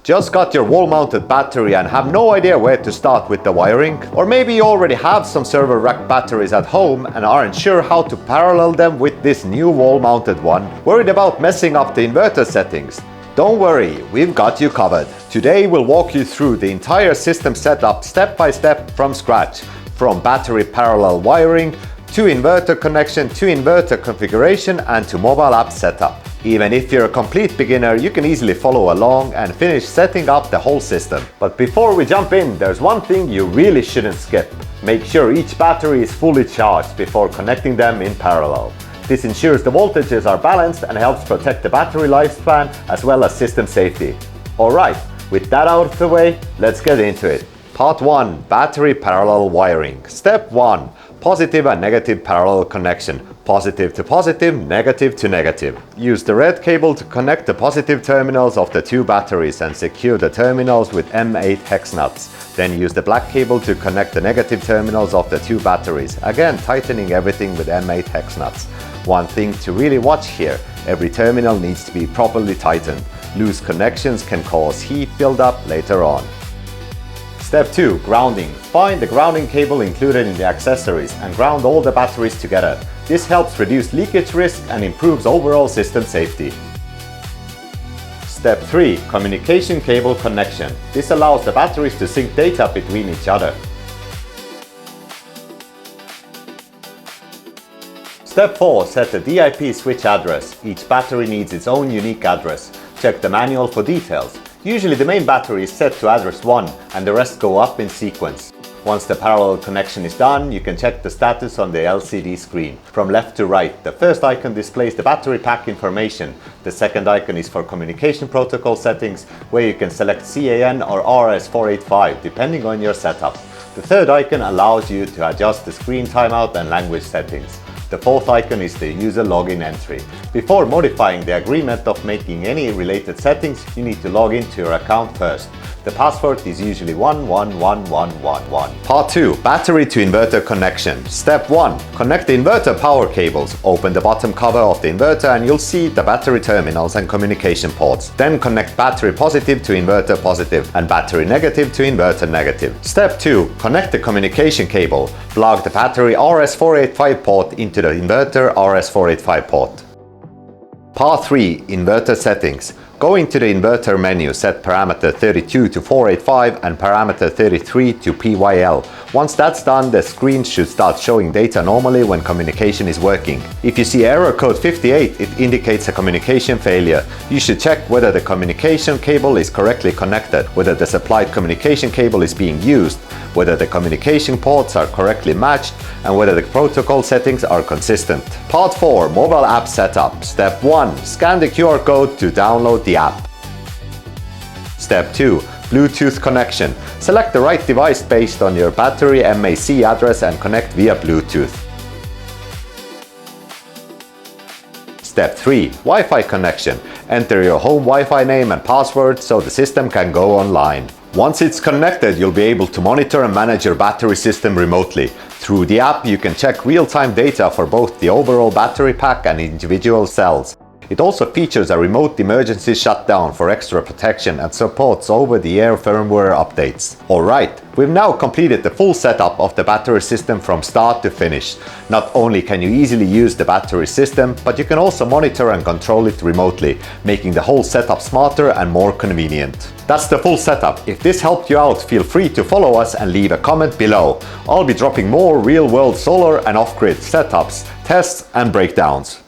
Just got your wall-mounted battery and have no idea where to start with the wiring? Or maybe you already have some server rack batteries at home and aren't sure how to parallel them with this new wall-mounted one? Worried about messing up the inverter settings? Don't worry, we've got you covered. Today we'll walk you through the entire system setup step by step from scratch, from battery parallel wiring, to inverter connection, to inverter configuration, and to mobile app setup. Even if you're a complete beginner, you can easily follow along and finish setting up the whole system. But before we jump in, there's one thing you really shouldn't skip. Make sure each battery is fully charged before connecting them in parallel. This ensures the voltages are balanced and helps protect the battery lifespan as well as system safety. Alright, with that out of the way, let's get into it. Part 1. Battery parallel wiring. Step 1. Positive and negative parallel connection. Positive to positive, negative to negative. Use the red cable to connect the positive terminals of the two batteries and secure the terminals with M8 hex nuts. Then use the black cable to connect the negative terminals of the two batteries, again tightening everything with M8 hex nuts. One thing to really watch here, every terminal needs to be properly tightened. Loose connections can cause heat buildup later on. Step 2. Grounding. Find the grounding cable included in the accessories and ground all the batteries together. This helps reduce leakage risk and improves overall system safety. Step 3. Communication cable connection. This allows the batteries to sync data between each other. Step 4. Set the DIP switch address. Each battery needs its own unique address. Check the manual for details. Usually the main battery is set to address 1 and the rest go up in sequence. Once the parallel connection is done, you can check the status on the LCD screen. From left to right, the first icon displays the battery pack information. The second icon is for communication protocol settings, where you can select CAN or RS485 depending on your setup. The third icon allows you to adjust the screen timeout and language settings. The fourth icon is the user login entry. Before modifying the agreement of making any related settings, you need to log into your account first. The password is usually 111111. Part 2. Battery to inverter connection. Step 1. Connect the inverter power cables. Open the bottom cover of the inverter and you'll see the battery terminals and communication ports. Then connect battery positive to inverter positive and battery negative to inverter negative. Step 2. Connect the communication cable. Plug the battery RS485 port into the inverter RS485 port. Part 3. Inverter settings. Go into the inverter menu, set parameter 32 to 485 and parameter 33 to PYL. Once that's done, the screen should start showing data normally when communication is working. If you see error code 58, it indicates a communication failure. You should check whether the communication cable is correctly connected, whether the supplied communication cable is being used, whether the communication ports are correctly matched, and whether the protocol settings are consistent. Part 4. Mobile app setup. Step 1. Scan the QR code to download the app. Step 2. Bluetooth connection. Select the right device based on your battery MAC address and connect via Bluetooth. Step 3. Wi-Fi connection. Enter your home Wi-Fi name and password so the system can go online. Once it's connected, you'll be able to monitor and manage your battery system remotely. Through the app, you can check real-time data for both the overall battery pack and individual cells. It also features a remote emergency shutdown for extra protection and supports over-the-air firmware updates. Alright, we've now completed the full setup of the battery system from start to finish. Not only can you easily use the battery system, but you can also monitor and control it remotely, making the whole setup smarter and more convenient. That's the full setup. If this helped you out, feel free to follow us and leave a comment below. I'll be dropping more real-world solar and off-grid setups, tests and breakdowns.